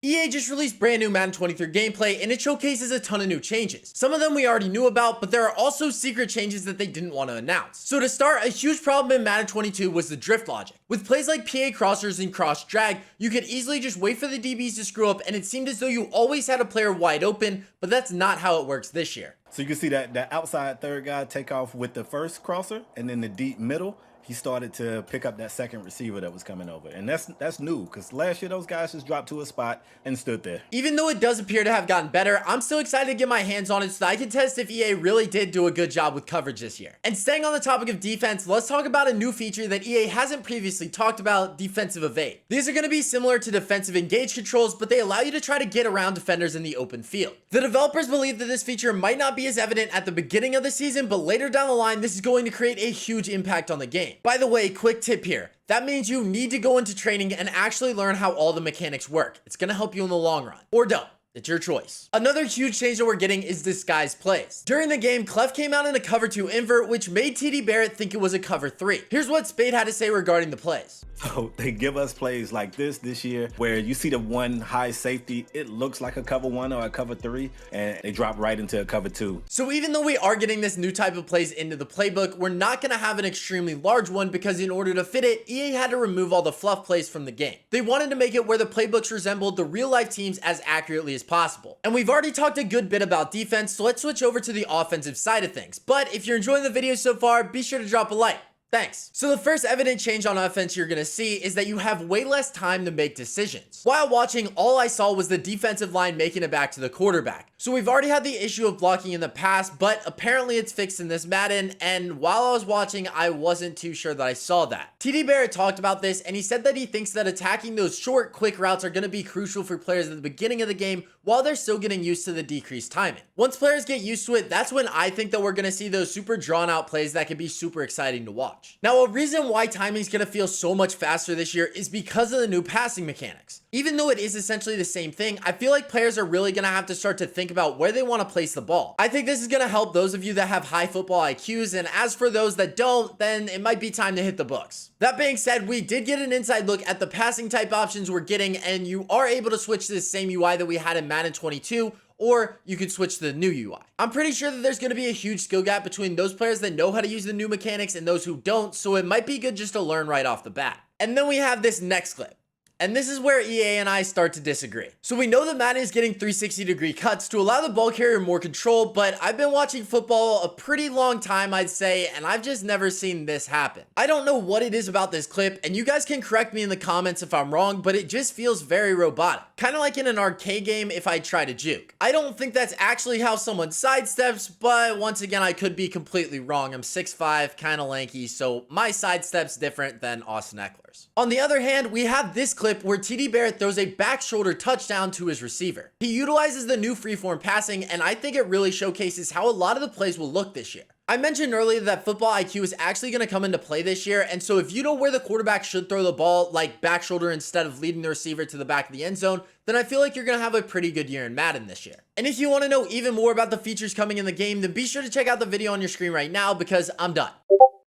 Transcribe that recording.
EA just released brand new Madden 23 gameplay and it showcases a ton of new changes. Some of them we already knew about, but there are also secret changes that they didn't want to announce. So to start, a huge problem in Madden 22 was the drift logic. With plays like PA crossers and cross drag, you could easily just wait for the DBs to screw up and it seemed as though you always had a player wide open, but that's not how it works this year. So you can see that the outside third guy take off with the first crosser, and then the deep middle, he started to pick up that second receiver that was coming over. And that's new, because last year those guys just dropped to a spot and stood there. Even though it does appear to have gotten better, I'm still excited to get my hands on it so that I can test if EA really did do a good job with coverage this year. And staying on the topic of defense, let's talk about a new feature that EA hasn't previously talked about: defensive evade. These are going to be similar to defensive engage controls, but they allow you to try to get around defenders in the open field. The developers believe that this feature might not be as evident at the beginning of the season, but later down the line, this is going to create a huge impact on the game. By the way, quick tip here. That means you need to go into training and actually learn how all the mechanics work. It's going to help you in the long run. Or don't. It's your choice. Another huge change that we're getting is disguise plays. During the game, Clef came out in a cover 2 invert, which made TD Barrett think it was a cover 3. Here's what Spade had to say regarding the plays. So they give us plays like this year, where you see the one high safety, it looks like a cover 1 or a cover 3, and they drop right into a cover 2. So even though we are getting this new type of plays into the playbook, we're not going to have an extremely large one, because in order to fit it, EA had to remove all the fluff plays from the game. They wanted to make it where the playbooks resembled the real life teams as accurately as possible. And we've already talked a good bit about defense, so let's switch over to the offensive side of things. But if you're enjoying the video so far, be sure to drop a like. Thanks. So the first evident change on offense you're going to see is that you have way less time to make decisions. While watching, all I saw was the defensive line making it back to the quarterback. So we've already had the issue of blocking in the past, but apparently it's fixed in this Madden, and while I was watching, I wasn't too sure that I saw that. TD Barrett talked about this, and he said that he thinks that attacking those short, quick routes are going to be crucial for players at the beginning of the game while they're still getting used to the decreased timing. Once players get used to it, that's when I think that we're going to see those super drawn out plays that can be super exciting to watch. Now, a reason why timing is going to feel so much faster this year is because of the new passing mechanics. Even though it is essentially the same thing, I feel like players are really going to have to start to think about where they want to place the ball. I think this is going to help those of you that have high football IQs, and as for those that don't, then it might be time to hit the books. That being said, we did get an inside look at the passing type options we're getting, and you are able to switch to the same UI that we had in Madden 22, or you could switch to the new UI. I'm pretty sure that there's going to be a huge skill gap between those players that know how to use the new mechanics and those who don't, so it might be good just to learn right off the bat. And then we have this next clip. And this is where EA and I start to disagree. So we know that Madden is getting 360-degree cuts to allow the ball carrier more control, but I've been watching football a pretty long time, I'd say, and I've just never seen this happen. I don't know what it is about this clip, and you guys can correct me in the comments if I'm wrong, but it just feels very robotic. Kind of like in an arcade game if I try to juke. I don't think that's actually how someone sidesteps, but once again, I could be completely wrong. I'm 6'5", kind of lanky, so my sidestep's different than Austin Eckler's. On the other hand, we have this clip where TD Barrett throws a back shoulder touchdown to his receiver. He utilizes the new freeform passing, and I think it really showcases how a lot of the plays will look this year. I mentioned earlier that football IQ is actually going to come into play this year, and so if you know where the quarterback should throw the ball, like back shoulder instead of leading the receiver to the back of the end zone, then I feel like you're going to have a pretty good year in Madden this year. And if you want to know even more about the features coming in the game, then be sure to check out the video on your screen right now, because I'm done.